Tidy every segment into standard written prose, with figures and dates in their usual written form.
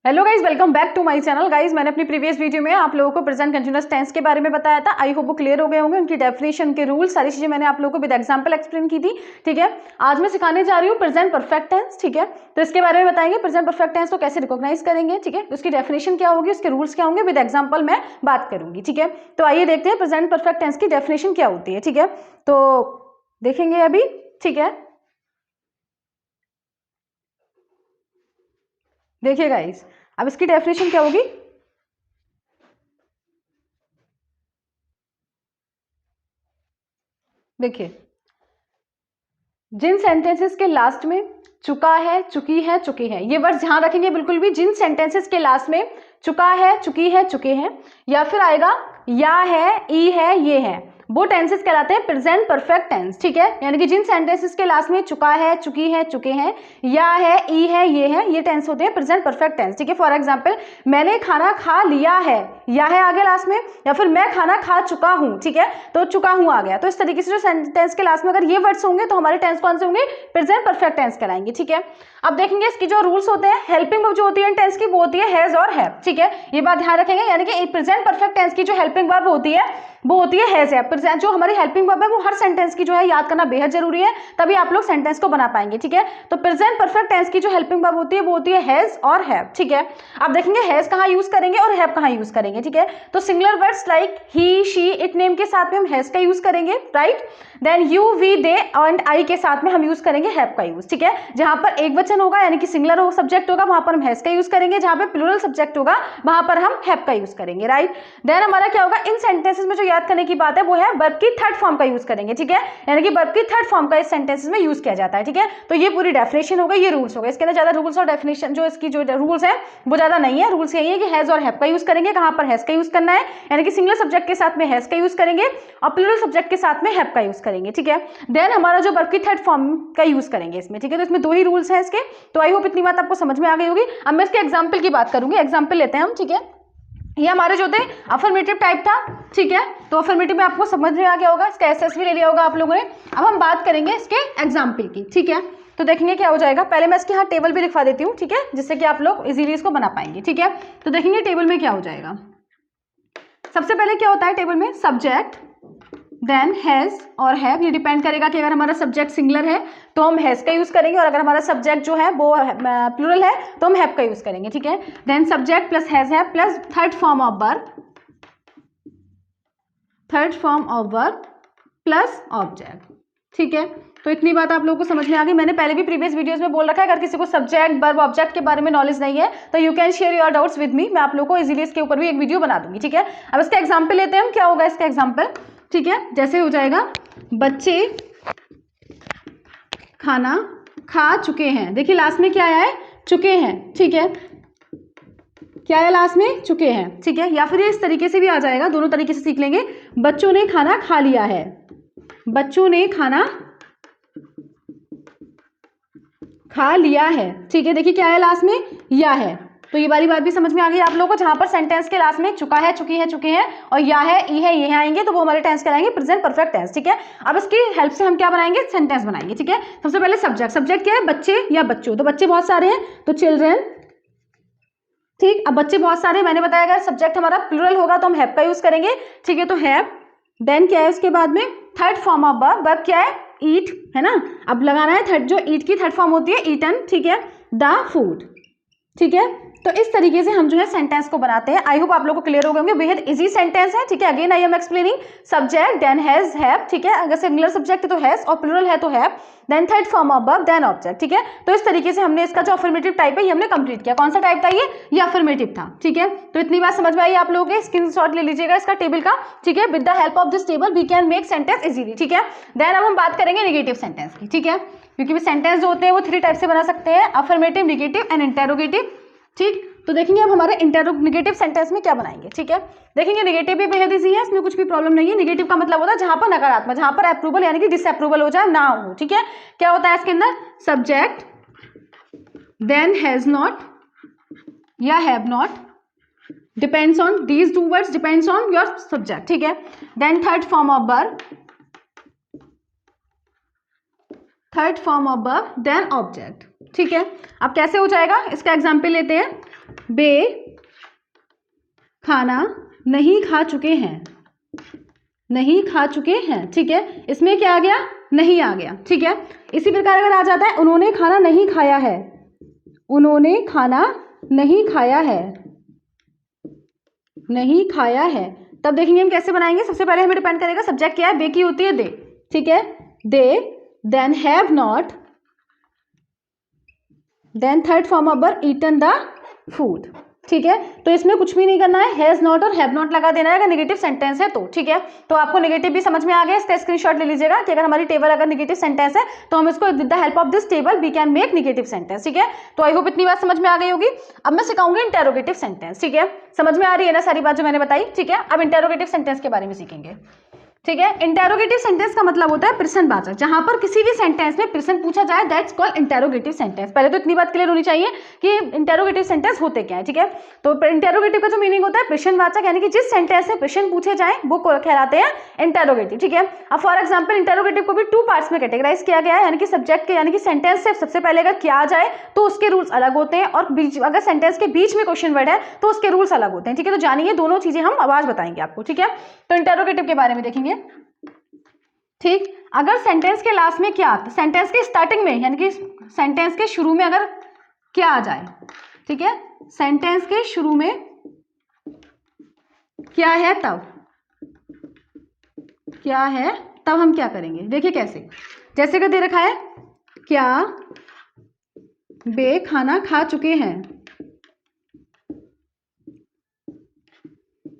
Hello guys, welcome back to my channel. Guys, मैंने अपनी previous video में आप लोगों को प्रेजेंट कंटीन्यूअस टेंस के बारे में बताया था। आई होप वो क्लियर हो गए होंगे। उनकी डेफिनेशन के रूल सारी चीजें मैंने आप लोगों को विद एग्जांपल एक्सप्लेन की थी। ठीक है, आज मैं सिखाने जा रही हूँ प्रेजेंट परफेक्ट टेंस। ठीक है, तो इसके बारे में बताएंगे प्रेजेंट परफेक्ट टेंस को कैसे रिकॉग्नाइज करेंगे। ठीक है, उसकी डेफिनेशन क्या होगी, उसके रूल्स क्या होंगे, विद एग्जाम्पल मैं बात करूंगी। ठीक है, तो आइए देखते हैं प्रेजेंट परफेक्ट टेंस की डेफिनेशन क्या होती है। ठीक है, तो देखेंगे अभी। ठीक है, देखिए गाइज, अब इसकी डेफिनेशन क्या होगी। देखिए, जिन सेंटेंसेस के लास्ट में चुका है, चुकी है, चुके हैं, ये वर्ड ध्यान रखेंगे बिल्कुल भी। जिन सेंटेंसेस के लास्ट में चुका है, चुकी है, चुके हैं, या फिर आएगा या है, ई है, ये है, वो टेंसेस कहलाते हैं प्रेजेंट परफेक्ट टेंस। ठीक है, यानी कि जिन सेंटेंसेस के लास्ट में चुका है, चुकी है, चुके हैं, या है, ई है, ये टेंस होते हैं प्रेजेंट परफेक्ट टेंस। ठीक है, फॉर एग्जांपल, मैंने खाना खा लिया है, या है आगे लास्ट में, या फिर मैं खाना खा चुका हूं। ठीक है, तो चुका हूं आ गया। तो इस तरीके से जो सेंटेंस के लास्ट में अगर ये वर्ड्स होंगे तो हमारे टेंस कौन से होंगे, प्रेजेंट परफेक्ट टेंस कहलाएंगे। ठीक है, अब देखेंगे इसकी जो रूल्स होते हैं। हेल्पिंग वर्ब जो होती है टेंस की, वो होती है हैज और हैव। ठीक है, ये बात ध्यान रखेंगे, यानी कि प्रेजेंट परफेक्ट टेंस की जो हेल्पिंग वर्ब होती है वो होती है हैज है। प्रेजेंट जो हमारी हेल्पिंग वर्ब है वो हर सेंटेंस की जो है याद करना बेहद जरूरी है, तभी आप लोग सेंटेंस को बना पाएंगे। ठीक है, तो प्रेजेंट परफेक्ट टेंस की जो हेल्पिंग वर्ब होती है वो होती है हैज और हैव। ठीक है, अब देखेंगे हैज कहाँ यूज करेंगे और हैव कहाँ यूज करेंगे। ठीक है, तो singular words like he, she, it, name के साथ में हम हैज का यूज करेंगे, right. Then you, we, they and I के साथ में हम यूज करेंगे हैव का यूज। ठीक है, जहां पर एक वचन होगा यानी कि सिंगुलर सब्जेक्ट होगा वहां पर हम हैज का यूज करेंगे, जहां पे प्लूरल सब्जेक्ट होगा वहां पर हम हैव का यूज करेंगे, राइट। देन हमारा क्या होगा, इन सेंटेंसेस में जो याद करने की बात है वो है वर्ब की थर्ड फॉर्म का यूज करेंगे। ठीक है, यानी कि वर्ब की थर्ड फॉर्म का इस सेंटेंसेस में यूज किया जाता है। ठीक है, तो ये पूरी डेफिनेशन हो गई, ये रूल्स हो गए। इसके अंदर ज्यादा रूल्स और डेफिनेशन जो इसकी जो रूल्स है वो ज्यादा नहीं है। रूल्स यही है कि हैज और हैव का यूज करेंगे, कहां पर हैज का यूज करना है, यानी कि सिंगुलर सब्जेक्ट के साथ में हैज का यूज करेंगे और प्लूरल सब्जेक्ट के साथ में हैव का यूज करेंगे। ठीक है, देन हमारा जो वर्ब की थर्ड फॉर्म का यूज करेंगे इसमें। ठीक है, तो इसमें दो ही रूल्स हैं इसके। तो आई होप इतनी बात आपको समझ में आ गई होगी। अब मैं इसके एग्जांपल की बात करूंगी। एग्जांपल लेते हैं हम। ठीक है, ये हमारे जो थे अफर्मेटिव टाइप था। ठीक है, तो अफर्मेटिव में आपको समझ में आ गया होगा, इसका एसएस भी ले लिया होगा आप लोगों ने। अब हम बात करेंगे इसके एग्जाम्पल की। ठीक है, तो देखेंगे क्या हो जाएगा। पहले मैं इसके यहाँ टेबल भी लिखवा देती हूँ, ठीक है, जिससे कि आप लोग इजीली इसको बना पाएंगे। ठीक है, तो देखेंगे टेबल में क्या हो जाएगा। सबसे पहले क्या होता है टेबल में, सब्जेक्ट, देन हैज और हैव। ये डिपेंड करेगा कि अगर हमारा सब्जेक्ट सिंगुलर है तो हम हैज का यूज करेंगे, और अगर हमारा सब्जेक्ट जो है वो प्लूरल है तो हम हैव का यूज करेंगे। ठीक है, then subject plus has have plus third form of verb, third form of verb plus object. ठीक है, तो इतनी बात आप लोगों को समझ में आ गई। मैंने पहले भी प्रीवियस वीडियोस में बोल रखा है, अगर किसी को सब्जेक्ट, वर्ब, ऑब्जेक्ट के बारे में नॉलेज नहीं है तो you can share your doubts with me. मैं आप लोगों को इजीली इसके ऊपर भी एक वीडियो बना दूंगी। ठीक है, अब इसका एग्जाम्पल लेते हैं हम। क्या होगा इसका एग्जाम्पल। ठीक है, जैसे हो जाएगा, बच्चे खाना खा चुके हैं। देखिए लास्ट में क्या आया है, चुके हैं। ठीक है, क्या है लास्ट में, चुके हैं। ठीक है, या फिर ये इस तरीके से भी आ जाएगा, दोनों तरीके से सीख लेंगे। बच्चों ने खाना खा लिया है, बच्चों ने खाना खा लिया है। ठीक है, देखिए क्या है लास्ट में, या है। तो ये वाली बात भी समझ में आ गई आप लोगों को। जहां पर सेंटेंस के लास्ट में चुका है, चुकी है, चुके हैं और या है, ई है, ये आएंगे तो वो हमारे टेंस कहलाएंगे प्रेजेंट परफेक्ट टेंस। ठीक है, अब इसकी हेल्प से हम क्या बनाएंगे, सेंटेंस बनाएंगे। ठीक है, सबसे पहले सब्जेक्ट। सब्जेक्ट क्या है, बच्चे या बच्चों। तो बच्चे बहुत सारे हैं तो चिल्ड्रन। ठीक, अब बच्चे बहुत सारे, मैंने बताया अगर सब्जेक्ट हमारा प्लूरल होगा तो हम हैव का यूज करेंगे। ठीक है, तो हैव। देन क्या है उसके बाद में, third form of verb. Verb क्या है, ईट, है ना। अब लगाना है थर्ड, जो ईट की थर्ड फॉर्म होती है ईटन। ठीक है, द फूड। ठीक है, तो इस तरीके से हम जो है सेंटेंस को बनाते हैं। आई होप आप लोगों को क्लियर हो गए होंगे। बेहद इजी सेंटेंस है। ठीक है, again I am explaining, subject then has have. ठीक है, अगर सिंगुलर सब्जेक्ट है तो हैज और प्लूरल है तो have, then third form of verb, then object. ठीक है, तो इस तरीके से हमने इसका जो अफर्मेटिव टाइप है ये हमने कंप्लीट किया। कौन सा टाइप था ये अफर्मेटिव था। ठीक है, तो इतनी बात समझ में आई आप लोगों के। स्क्रीनशॉट ले लीजिएगा इसका टेबल का। ठीक है, with the help of this table we can make sentence easily. ठीक है, देन अब हम बात करेंगे नेगेटिव सेंटेंस की। ठीक है, क्योंकि सेंटेंस जो होते हैं वो थ्री टाइप से बना सकते हैं, अफर्मेटिव, नेगेटिव एंड इंटेरोगेटिव। ठीक, तो देखेंगे अब हमारे इंटेरोगेटिव सेंटेंस में क्या बनाएंगे। ठीक है, देखेंगे नेगेटिव भी बेहद इजी है, इसमें कुछ भी प्रॉब्लम नहीं है। नेगेटिव का मतलब होता है जहां पर नकारात्मक, जहां पर अप्रूवल यानी कि डिसअप्रूवल हो जाए, ना हो। ठीक है, क्या होता है इसके अंदर, सब्जेक्ट देन हैज नॉट या have not, depends on these two words, depends on your subject. ठीक है, then third form of verb, third form of verb, then object. ठीक है, अब कैसे हो जाएगा, इसका एग्जाम्पल लेते हैं। बे खाना नहीं खा चुके हैं, नहीं खा चुके हैं, ठीक है। इसमें क्या आ गया, नहीं आ गया, ठीक है। इसी प्रकार अगर आ जाता है उन्होंने खाना नहीं खाया है, उन्होंने खाना नहीं खाया है, नहीं खाया है, तब देखेंगे हम कैसे बनाएंगे। सबसे पहले हमें डिपेंड करेगा सब्जेक्ट क्या है, बे की होती है दे, ठीक है। They, then have not, then third form of verb eaten the food, ठीक है। तो इसमें कुछ भी नहीं करना है, हैज नॉट और हैव नॉट लगा देना है अगर नेगेटिव सेंटेंस है तो, ठीक है। तो आपको नेगेटिव भी समझ में आ गया, इसका स्क्रीनशॉट ले लीजिएगा कि अगर हमारी टेबल अगर नेगेटिव सेंटेंस है तो हम इसको with the help of this table we can make negative sentence, ठीक है। तो आई होप इतनी बात समझ में आ गई होगी। अब मैं सिखाऊंगी इंटेरोगेटिव सेंटेंस, ठीक है। समझ में आ रही है ना सारी बात जो मैंने बताई, ठीक है। अब इंटेरोगेटिव सेंटेंस के बारे में सीखेंगे, ठीक है। इंटेरोगेटिव सेंटेंस का मतलब होता है प्रश्नवाचक, जहां पर किसी भी सेंटेंस में प्रश्न पूछा जाए, दैट्स कॉल्ड इंटेरोगेटिव सेंटेंस। पहले तो इतनी बात क्लियर होनी चाहिए कि इंटेरोगेटिव सेंटेंस होते क्या है, ठीक है। तो इंटेरोगेटिव का जो मीनिंग होता है प्रश्नवाचक, यानी कि जिस सेंटेंस में प्रश्न पूछे जाए वो कहलाते हैं इंटेरोगेटिव, ठीक है। अब फॉर एग्जाम्पल इंटेरोगेटिव को भी 2 पार्ट्स में कैटेगराइज किया गया है, यानी कि सब्जेक्ट के, यानी कि सेंटेंस से सबसे पहले अगर क्या आ जाए तो उसके रूल्स अलग होते हैं, और अगर सेंटेंस के बीच में क्वेश्चन वर्ड है तो उसके रूल्स अलग होते हैं, ठीक है। तो जानिए दोनों चीजें हम आवाज बताएंगे आपको, ठीक है। तो इंटेरोगेटिव के बारे में देखेंगे, ठीक। अगर सेंटेंस के लास्ट में क्या आता, सेंटेंस के स्टार्टिंग में, यानी कि सेंटेंस के शुरू में अगर क्या आ जाए, ठीक है, सेंटेंस के शुरू में क्या है तब, क्या है तब हम क्या करेंगे। देखिए कैसे, जैसे कि दे रखा है क्या बे खाना खा चुके हैं,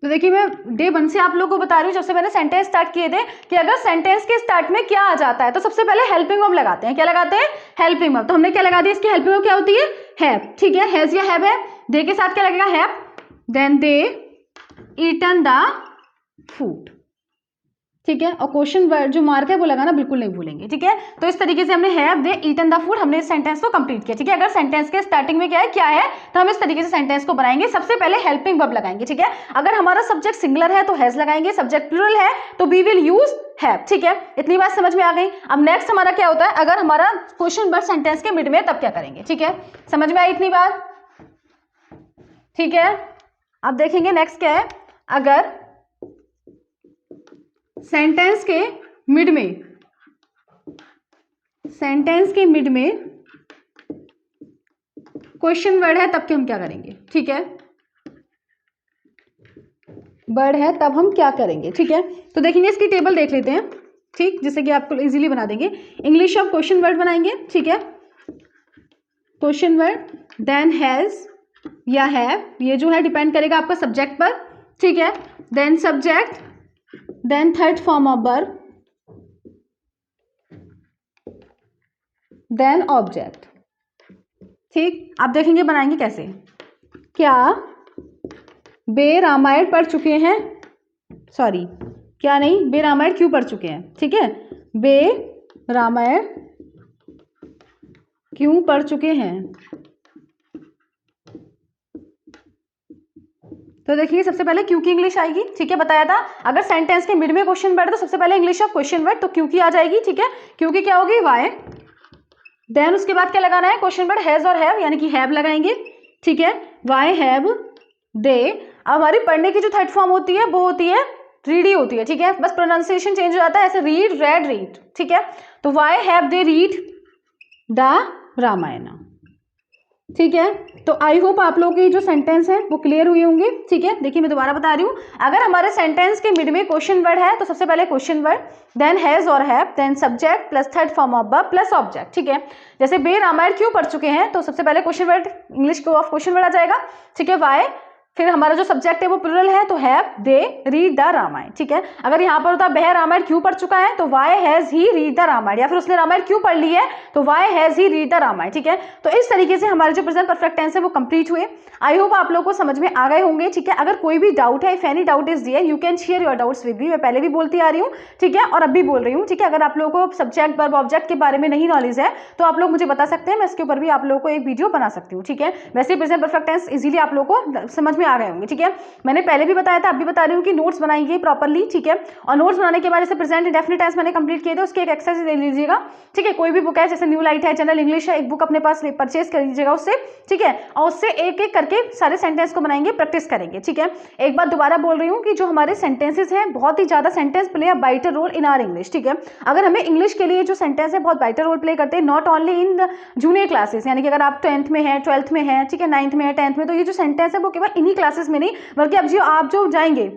तो देखिए मैं डे 1 से आप लोगों को बता रही हूँ, जब से मैंने सेंटेंस स्टार्ट किए थे, कि अगर सेंटेंस के स्टार्ट में क्या आ जाता है तो सबसे पहले हेल्पिंग वर्ब लगाते हैं। क्या लगाते हैं, हेल्पिंग वर्ब। तो हमने क्या लगा दिया, इसकी हेल्पिंग वर्ब क्या होती है, हैव, ठीक है। हैज या हैव है, दे के साथ क्या लगेगा, have, then they eaten the food, ठीक है। और क्वेश्चन वर्ड जो मार्क है वो लगाना बिल्कुल नहीं भूलेंगे, ठीक है। तो इस तरीके से हमने have they eaten the food, हमने इस सेंटेंस को कंप्लीट किया, ठीक है। अगर सेंटेंस के स्टार्टिंग में क्या है तो हम इस तरीके से सेंटेंस को बनाएंगे, सबसे पहले हेल्पिंग वर्ब लगाएंगे, ठीक है। अगर हमारा सब्जेक्ट सिंगुलर है तो हैज लगाएंगे, सब्जेक्ट प्लूरल है तो वी विल यूज हैव, ठीक है। इतनी बात समझ में आ गई। अब नेक्स्ट हमारा क्या होता है, अगर हमारा क्वेश्चन वर्ड सेंटेंस के मिड में तब क्या करेंगे, ठीक है। समझ में आई इतनी बात, ठीक है। अब देखेंगे नेक्स्ट क्या है, अगर सेंटेंस के मिड में, सेंटेंस के मिड में क्वेश्चन वर्ड है तब के हम क्या करेंगे, ठीक है। वर्ड है तब हम क्या करेंगे, ठीक है। तो देखेंगे इसकी टेबल देख लेते हैं, ठीक, जिससे कि आपको इजीली बना देंगे। इंग्लिश ऑफ क्वेश्चन वर्ड बनाएंगे, ठीक है। क्वेश्चन वर्ड, देन हैज या हैव, ये जो है डिपेंड करेगा आपका सब्जेक्ट पर, ठीक है। Then subject, then third form of verb, then object, ठीक। आप देखेंगे बनाएंगे कैसे, क्या बे रामायण पढ़ चुके हैं, सॉरी क्या नहीं, बे रामायण क्यों पढ़ चुके हैं, ठीक है। बे रामायण क्यों पढ़ चुके हैं, तो देखिए सबसे पहले क्यों की इंग्लिश आएगी, ठीक है। बताया था अगर सेंटेंस के मिड में क्वेश्चन वर्ड तो सबसे पहले इंग्लिश ऑफ क्वेश्चन वर्ड, तो क्यों की आ जाएगी, ठीक है। क्योंकि क्या होगी, वाई, देन उसके बाद क्या लगाना है, क्वेश्चन वर्ड हैज और हैव, यानी कि हैव लगाएंगे, ठीक है। वाई हैव दे, अब हमारी पढ़ने की जो थर्ड फॉर्म होती है वो होती है रीड ही होती है, ठीक है। बस प्रोनाउंसिएशन चेंज हो जाता है, ऐसे रीड, रेड, रीड, ठीक है। तो why have they read the Ramayana, ठीक है। तो आई होप आप लोगों की जो सेंटेंस है वो क्लियर हुए होंगे, ठीक है। देखिए मैं दोबारा बता रही हूँ, अगर हमारे सेंटेंस के मिड में क्वेश्चन वर्ड है तो सबसे पहले क्वेश्चन वर्ड, देन हैज और have, then subject plus third form of verb plus object, ठीक है। जैसे बे रामायण क्यों पढ़ चुके हैं तो सबसे पहले क्वेश्चन वर्ड, इंग्लिश को ऑफ क्वेश्चन वर्ड आ जाएगा, ठीक है। वाई, फिर हमारा जो सब्जेक्ट है वो प्लूरल है तो have they read the Ramayana, ठीक है। अगर यहाँ पर होता वह रामायण क्यों पढ़ चुका है तो why has he read the Ramayana, या फिर उसने रामायण क्यों पढ़ ली है तो why has he read the Ramayana, ठीक है। तो इस तरीके से हमारे जो प्रेजेंट परफेक्ट टेंस है वो कंप्लीट हुए। आई होप आप लोगों को समझ में आ गए होंगे, ठीक है। अगर कोई भी डाउट है, if any doubt is there you can share your doubts with me, मैं पहले भी बोलती आ रही हूँ, ठीक है, और अब भी बोल रही हूँ, ठीक है। अगर आप लोगों को सब्जेक्ट वर्ब ऑब्जेक्ट के बारे में नहीं नॉलेज है तो आप लोग मुझे बता सकते हैं, मैं इसके ऊपर भी आप लोगों को एक वीडियो बना सकती हूँ, ठीक है। वैसे प्रेजेंट परफेक्ट टेंस इजीली आप लोगों को समझ में में आ गए होंगे, ठीक है। मैंने पहले भी बताया था, अब भी बता रही हूँ कि नोट्स बनाइए प्रॉपरली, ठीक है। और नोट्स बनाने के बाद जैसे प्रेजेंट इंडेफिनिट टेंस मैंने कंप्लीट किए थे, उसके एक एक्सरसाइज ले लीजिएगा, ठीक है। कोई भी बुक है, जैसे न्यू लाइट है, जनरल इंग्लिश है, एक बुक अपने पास परचेज कर लीजिएगा उससे, ठीक है। और उससे एक एक करके सारे सेंटेंस को बनाएंगे, प्रैक्टिस करेंगे, ठीक है। एक बात दोबारा बोल रही हूँ कि जो हमारे सेंटेंसेस हैं, बहुत ही ज्यादा sentence play a vital role in our English, ठीक है। अगर हमें इंग्लिश के लिए जो सेंटेंस है बहुत वाइटर रोल प्ले करते हैं, not only in junior classes, यानी कि अगर आप 10th में है, 12th में है, ठीक है, 9th में है, 10th में, तो ये जो सेंटेंस है वो केवल इन्हीं क्लासेस में नहीं, बल्कि अब जो आप जो जाएंगे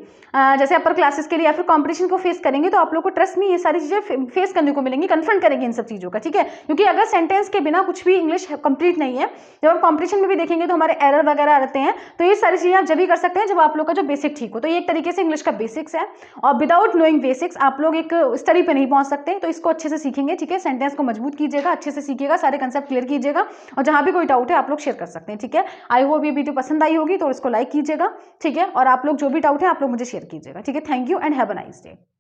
जैसे अपर क्लासेस के लिए या फिर कंपटीशन को फेस करेंगे, तो आप लोग को ट्रस्ट में ये सारी चीजें फेस करने को मिलेंगी, कन्फ्रंट करेंगे इन सब चीजों का, ठीक है। क्योंकि अगर सेंटेंस के बिना कुछ भी इंग्लिश कंप्लीट नहीं है, जब आप कंपटीशन में भी देखेंगे तो हमारे एरर वगैरह आते हैं, तो ये सारी चीजें आप जब भी कर सकते हैं जब आप लोग का जो बेसिक ठीक हो। तो ये एक तरीके से इंग्लिश का बेसिक्स है, और विदाउट नोइंग बेसिक्स आप लोग एक स्टडी पे नहीं पहुंच सकते, तो इसको अच्छे से सीखेंगे, ठीक है। सेंटेंस को मजबूत कीजिएगा, अच्छे से सीखिएगा, सारे कंसेप्ट क्लियर कीजिएगा, और जहां भी कोई डाउट है आप लोग शेयर कर सकते हैं, ठीक है। आई होप ये वीडियो पसंद आई होगी, तो इसको लाइक कीजिएगा, ठीक है। और आप लोग जो भी डाउट है आप लोग मुझे शेयर कीजिएगा, ठीक है। Thank you and have a nice day.